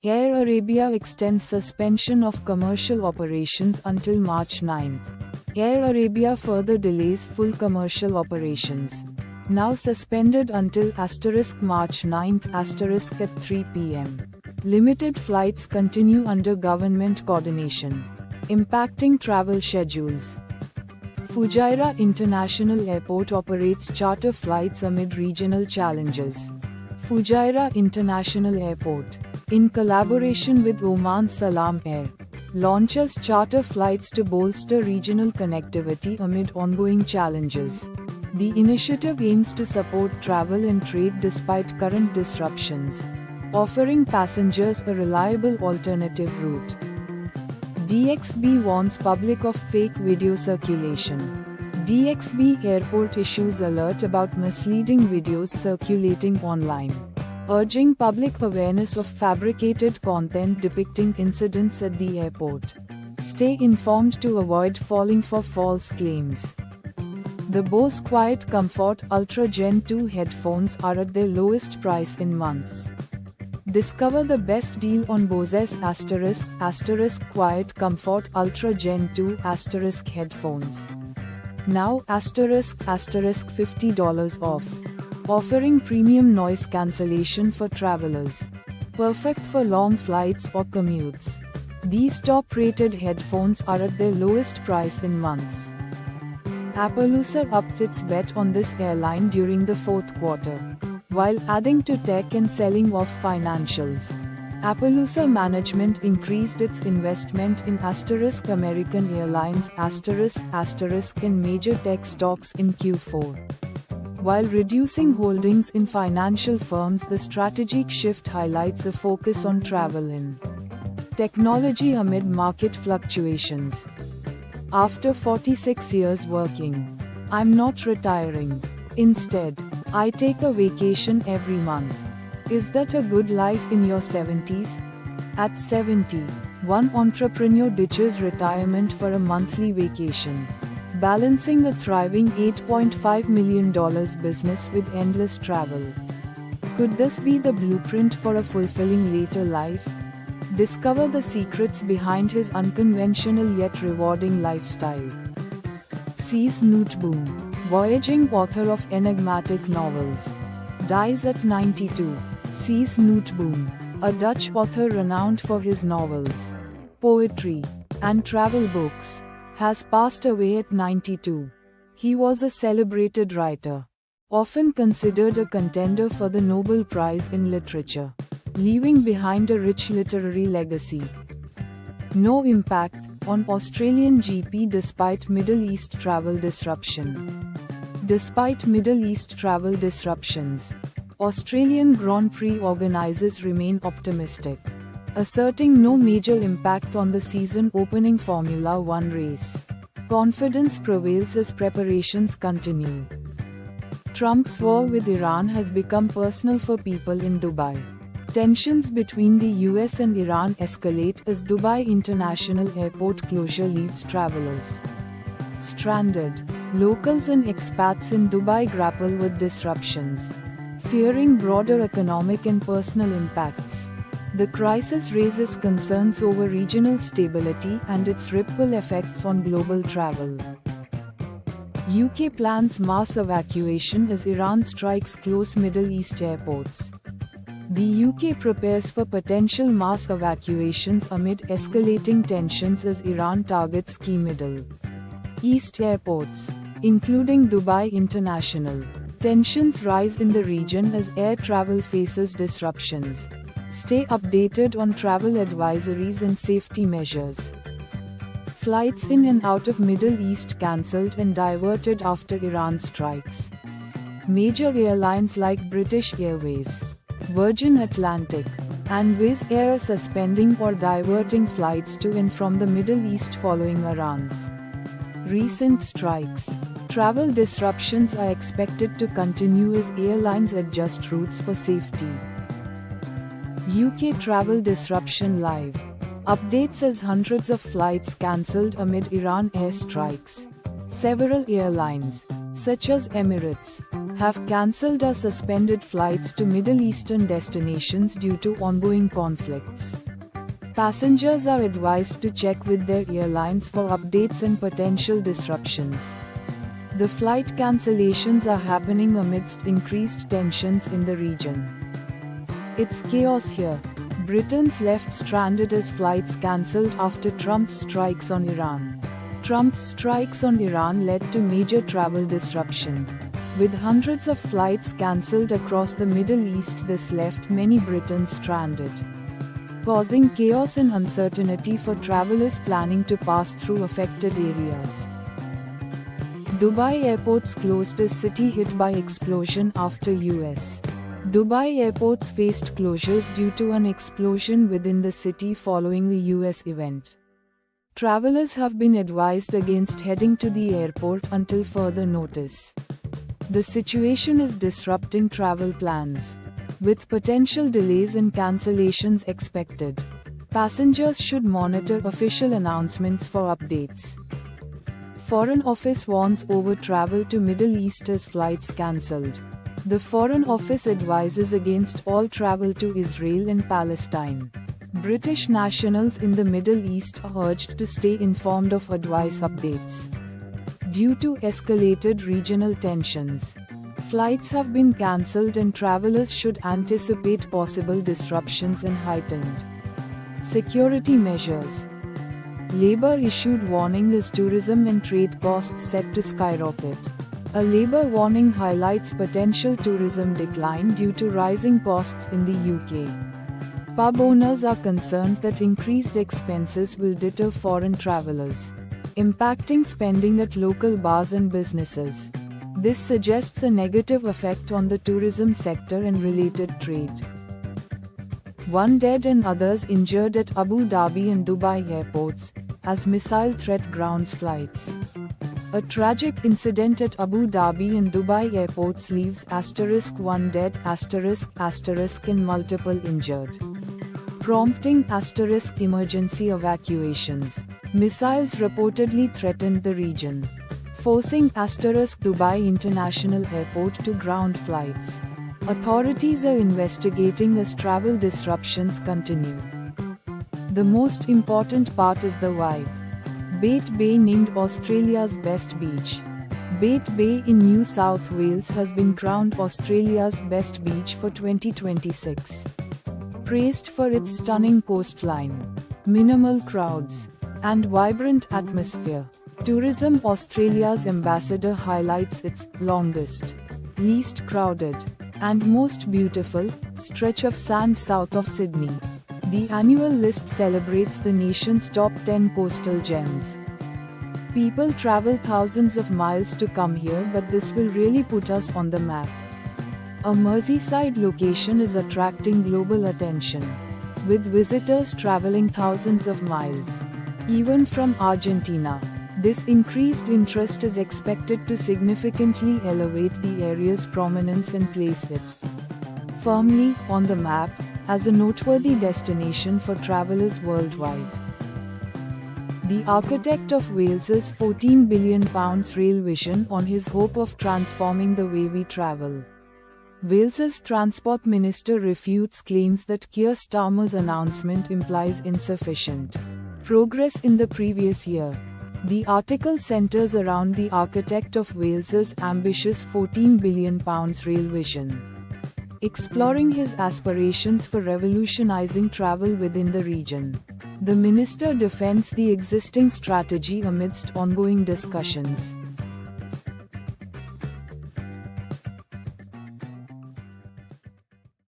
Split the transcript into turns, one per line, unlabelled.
Air Arabia extends suspension of commercial operations until March 9. Air Arabia further delays full commercial operations. Now suspended until March 9 at 3 p.m. Limited flights continue under government coordination, impacting travel schedules. Fujairah International Airport operates charter flights amid regional challenges. Fujairah International Airport, in collaboration with Oman Salam Air, launches charter flights to bolster regional connectivity amid ongoing challenges. The initiative aims to support travel and trade despite current disruptions, offering passengers a reliable alternative route. DXB warns public of fake video circulation. DXB Airport issues alert about misleading videos circulating online, urging public awareness of fabricated content depicting incidents at the airport. Stay informed to avoid falling for false claims. The Bose Quiet Comfort Ultra Gen 2 headphones are at their lowest price in months. Discover the best deal on Bose's ** Quiet Comfort Ultra Gen 2 * headphones. Now ** $50 off. Offering premium noise cancellation for travelers. Perfect for long flights or commutes. These top-rated headphones are at their lowest price in months. Appaloosa upped its bet on this airline during the fourth quarter, while adding to tech and selling off financials. Appaloosa management increased its investment in * American Airlines * in major tech stocks in Q4. While reducing holdings in financial firms, the strategic shift highlights a focus on travel and technology amid market fluctuations. After 46 years working, I'm not retiring. Instead, I take a vacation every month. Is that a good life in your 70s? At 70, one entrepreneur ditches retirement for a monthly vacation, balancing a thriving $8.5 million business with endless travel. Could this be the blueprint for a fulfilling later life? Discover the secrets behind his unconventional yet rewarding lifestyle. Cees Nooteboom, voyaging author of enigmatic novels, dies at 92. Cees Nooteboom, a Dutch author renowned for his novels, poetry, and travel books, has passed away at 92. He was a celebrated writer, often considered a contender for the Nobel Prize in Literature, leaving behind a rich literary legacy. No impact on Australian GP despite Middle East travel disruption. Despite Middle East travel disruptions, Australian Grand Prix organisers remain optimistic, asserting no major impact on the season-opening Formula One race. Confidence prevails as preparations continue. Trump's war with Iran has become personal for people in Dubai. Tensions between the US and Iran escalate as Dubai International Airport closure leaves travelers stranded. Locals and expats in Dubai grapple with disruptions, fearing broader economic and personal impacts. The crisis raises concerns over regional stability and its ripple effects on global travel. UK plans mass evacuation as Iran strikes close Middle East airports. The UK prepares for potential mass evacuations amid escalating tensions as Iran targets key Middle East airports, including Dubai International. Tensions rise in the region as air travel faces disruptions. Stay updated on travel advisories and safety measures. Flights in and out of Middle East cancelled and diverted after Iran strikes. Major airlines like British Airways, Virgin Atlantic, and Wizz Air are suspending or diverting flights to and from the Middle East following Iran's recent strikes. Travel disruptions are expected to continue as airlines adjust routes for safety. UK travel disruption live. Updates as hundreds of flights cancelled amid Iran air strikes. Several airlines, such as Emirates, have cancelled or suspended flights to Middle Eastern destinations due to ongoing conflicts. Passengers are advised to check with their airlines for updates and potential disruptions. The flight cancellations are happening amidst increased tensions in the region. It's chaos here. Britons left stranded as flights cancelled after Trump's strikes on Iran. Trump's strikes on Iran led to major travel disruption. With hundreds of flights cancelled across the Middle East, this left many Britons stranded, causing chaos and uncertainty for travelers planning to pass through affected areas. Dubai airports closed as city hit by explosion after US. Dubai airports faced closures due to an explosion within the city following a US event. Travelers have been advised against heading to the airport until further notice. The situation is disrupting travel plans, with potential delays and cancellations expected. Passengers should monitor official announcements for updates. Foreign Office warns over travel to Middle East as flights cancelled. The Foreign Office advises against all travel to Israel and Palestine. British nationals in the Middle East are urged to stay informed of advice updates. Due to escalated regional tensions, flights have been cancelled and travelers should anticipate possible disruptions and heightened security measures. Labour issued warning as tourism and trade costs set to skyrocket. A Labour warning highlights potential tourism decline due to rising costs in the UK. Pub owners are concerned that increased expenses will deter foreign travellers, impacting spending at local bars and businesses. This suggests a negative effect on the tourism sector and related trade. One dead and others injured at Abu Dhabi and Dubai airports, as missile threat grounds flights. A tragic incident at Abu Dhabi and Dubai airports leaves *1 dead and multiple injured, prompting emergency evacuations. Missiles reportedly threatened the region, forcing Dubai International Airport to ground flights. Authorities are investigating as travel disruptions continue. The most important part is the vibe. Bait Bay named Australia's best beach. Bait Bay in New South Wales has been crowned Australia's best beach for 2026. Praised for its stunning coastline, minimal crowds, and vibrant atmosphere, Tourism Australia's ambassador highlights its longest, least crowded, and most beautiful stretch of sand south of Sydney. The annual list celebrates the nation's top 10 coastal gems. People travel thousands of miles to come here, but this will really put us on the map. A Merseyside location is attracting global attention, with visitors traveling thousands of miles, even from Argentina. This increased interest is expected to significantly elevate the area's prominence and place it firmly on the map as a noteworthy destination for travelers worldwide. The architect of Wales's £14 billion rail vision on his hope of transforming the way we travel. Wales's Transport Minister refutes claims that Keir Starmer's announcement implies insufficient progress in the previous year. The article centres around the architect of Wales's ambitious £14 billion rail vision, exploring his aspirations for revolutionising travel within the region. The minister defends the existing strategy amidst ongoing discussions.